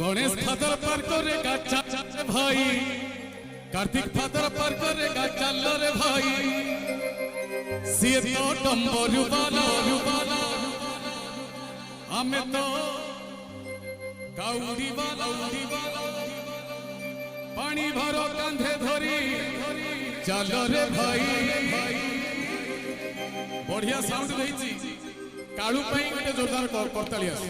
Ganesh father पार करे गाचा भाई Kartik father पार करे गाचा रे भाई सिए तो डंबरू वाला हमें तो काउडी वाला पानी भरो कांधे धरी चल रे भाई बढ़िया साउंड रही कालू गोटे जोरदार करताली आस।